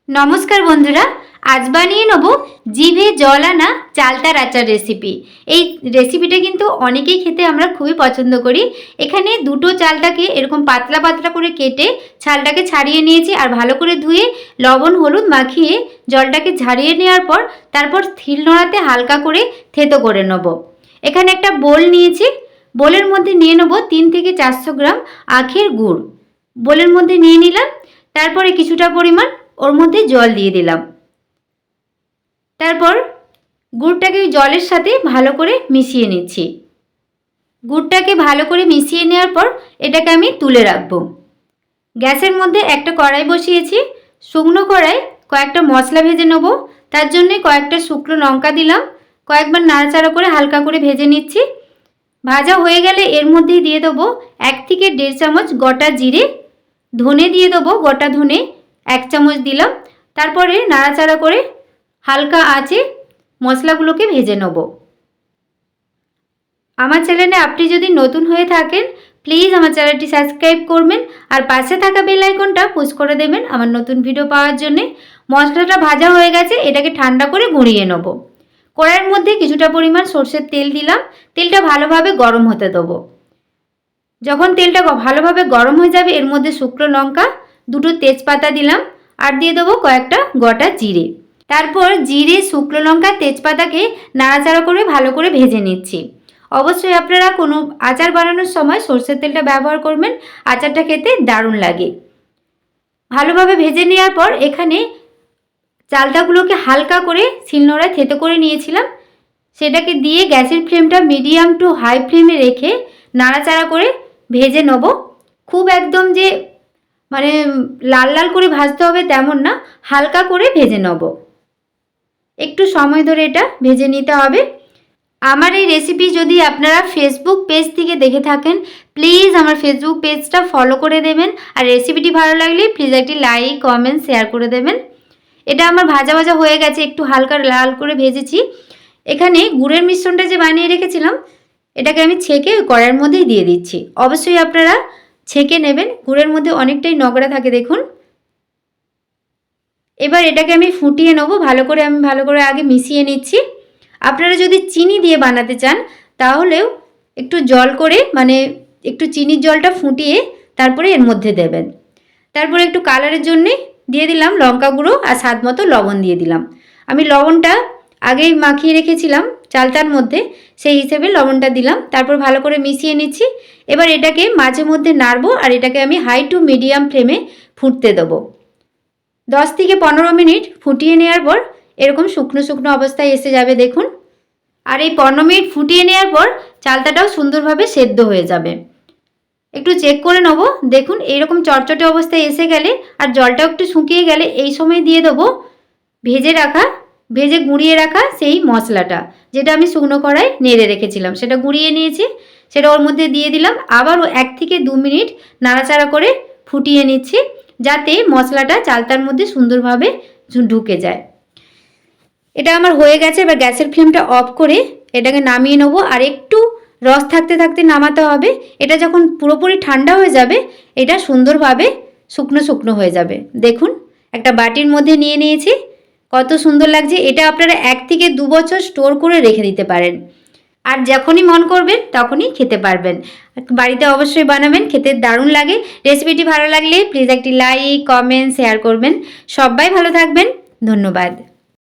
নমস্কার বন্ধুরা, আজ বানিয়ে নেব জিভে জল আনা চালতার আচার রেসিপি। এই রেসিপিটা কিন্তু অনেকেই খেতে আমরা খুবই পছন্দ করি। এখানে দুটো চালটাকে এরকম পাতলা পাতলা করে কেটে ছালটাকে ছাড়িয়ে নিয়েছি আর ভালো করে ধুয়ে লবণ হলুদ মাখিয়ে জলটাকে ঝারিয়ে নেওয়ার পর তারপর শিলনোড়াতে হালকা করে থেতো করে নেব। এখানে একটা বোল নিয়েছি, বোলের মধ্যে নিয়ে নেব 3 থেকে 400 গ্রাম আখের গুড়। বোলের মধ্যে নিয়ে নিলাম, তারপরে কিছুটা পরিমাণ ওর মধ্যে জল দিয়ে দিলাম। তারপর গুড়টাকে জলের সাথে ভালো করে মিশিয়ে নিচ্ছি। গুড়টাকে ভালো করে মিশিয়ে নেওয়ার পর এটাকে আমি তুলে রাখব। গ্যাসের মধ্যে একটা কড়াই বসিয়েছি, শুকনো কড়াই কয়েকটা মশলা ভেজে নেব। তার জন্য কয়েকটা শুকনো লঙ্কা দিলাম, কয়েকবার নাড়াচাড়া করে হালকা করে ভেজে নিচ্ছি। ভাজা হয়ে গেলে এর মধ্যেই দিয়ে দেবো 1 থেকে 1.5 চামচ গোটা জিরে, ধনে দিয়ে দেবো গোটা ধনে 1 চামচ দিলাম। তারপরে নাড়াচাড়া করে হালকা আঁচে মশলাগুলোকে ভেজে নেব। আমার চ্যানেলে আপনি যদি নতুন হয়ে থাকেন প্লিজ আমার চ্যানেলটি সাবস্ক্রাইব করবেন আর পাশে থাকা বেল আইকনটা পুশ করে দেবেন আমার নতুন ভিডিও পাওয়ার জন্য। মশলাটা ভাজা হয়ে গেছে, এটাকে ঠান্ডা করে গুঁড়িয়ে নেব। কড়াইয়ের মধ্যে কিছুটা পরিমাণ সরষের তেল দিলাম, তেলটা ভালোভাবে গরম হতে দেবো। যখন তেলটা ভালোভাবে গরম হয়ে যাবে এর মধ্যে শুকনো লঙ্কা, দুটো তেজপাতা দিলাম আর দিয়ে দেবো কয়েকটা গোটা জিরে। তারপর জিরে, শুকনো লঙ্কা, তেজপাতাকে নাড়াচাড়া করে ভালো করে ভেজে নিচ্ছি। অবশ্যই আপনারা কোনো আচার বানানোর সময় সরষের তেলটা ব্যবহার করবেন, আচারটা খেতে দারুণ লাগে। ভালোভাবে ভেজে নেওয়ার পর এখানে চালটাগুলোকে হালকা করে শিলনোড়ায় থেতো করে নিয়েছিলাম, সেটাকে দিয়ে গ্যাসের ফ্লেমটা মিডিয়াম টু হাই ফ্লেমে রেখে নাড়াচাড়া করে ভেজে নেব। খুব একদম যে মানে লাল লাল করে ভাজতে হবে তেমন না, হালকা করে ভেজে নেব। একটু সময় ধরে এটা ভেজে নিতে হবে। আমার এই রেসিপি যদি আপনারা ফেসবুক পেজ থেকে দেখে থাকেন প্লিজ আমার ফেসবুক পেজটা ফলো করে দেবেন আর রেসিপিটি ভালো লাগলে প্লিজ একটি লাইক কমেন্ট শেয়ার করে দেবেন। এটা আমার ভাজা ভাজা হয়ে গেছে, একটু হালকা লাল করে ভেজেছি। এখানে গুড়ের মিশ্রণটা যে বানিয়ে রেখেছিলাম এটাকে আমি ছেঁকে ওই কড়াইয়ের মধ্যেই দিয়ে দিচ্ছি। অবশ্যই আপনারা ছেঁকে নেবেন, গুড়ের মধ্যে অনেকটাই নোংরা থাকে দেখুন। এবার এটাকে আমি ফুটিয়ে নেব, ভালো করে আগে মিশিয়ে নিচ্ছি। আপনারা যদি চিনি দিয়ে বানাতে চান তাহলেও একটু জল করে একটু চিনির জলটা ফুটিয়ে তারপরে এর মধ্যে দেবেন। তারপরে একটু কালারের জন্যে দিয়ে দিলাম লঙ্কা গুঁড়ো আর স্বাদ মতো লবণ দিয়ে দিলাম। আমি লবণটা আগেই মাখিয়ে রেখেছিলাম চালতার মধ্যে, সেই হিসেবে লবণটা দিলাম। তারপর ভালো করে মিশিয়ে নিচ্ছি। এবার এটাকে মাঝে মধ্যে নাড়বো আর এটাকে আমি হাই টু মিডিয়াম ফ্লেমে ফুটতে দেবো। 10 থেকে 15 মিনিট ফুটিয়ে নেওয়ার পর এরকম শুকনো শুকনো অবস্থায় এসে যাবে দেখুন। আর এই 15 মিনিট ফুটিয়ে নেওয়ার পর চালতাটাও সুন্দরভাবে সেদ্ধ হয়ে যাবে। একটু চেক করে নেব, দেখুন এইরকম চটচটে অবস্থায় এসে গেলে আর জলটাও একটু শুকিয়ে গেলে এই সময় দিয়ে দেবো ভেজে গুঁড়িয়ে রাখা সেই মশলাটা, যেটা আমি শুকনো কড়াই নেড়ে রেখেছিলাম সেটা গুঁড়িয়ে নিয়েছি, সেটা ওর মধ্যে দিয়ে দিলাম। আবারও 1 থেকে 2 মিনিট নাড়াচাড়া করে ফুটিয়ে নিচ্ছি যাতে মশলাটা চালতার মধ্যে সুন্দরভাবে ঢুকে যায়। এটা আমার হয়ে গেছে। এবার গ্যাসের ফ্লেমটা অফ করে এটাকে নামিয়ে নেবো আর একটু রস থাকতে থাকতে নামাতে হবে। এটা যখন পুরোপুরি ঠান্ডা হয়ে যাবে এটা সুন্দরভাবে শুকনো শুকনো হয়ে যাবে। দেখুন একটা বাটির মধ্যে নিয়ে নিয়েছি, কত সুন্দর লাগছে। এটা আপনারা 1 থেকে 2 বছর স্টোর করে রেখে দিতে পারেন আর যখনই মন করবেন তখনই খেতে পারবেন। বাড়িতে অবশ্যই বানাবেন, খেতে দারুণ লাগে। রেসিপিটি ভালো লাগলে প্লিজ একটি লাইক কমেন্ট শেয়ার করবেন। সবাই ভালো থাকবেন, ধন্যবাদ।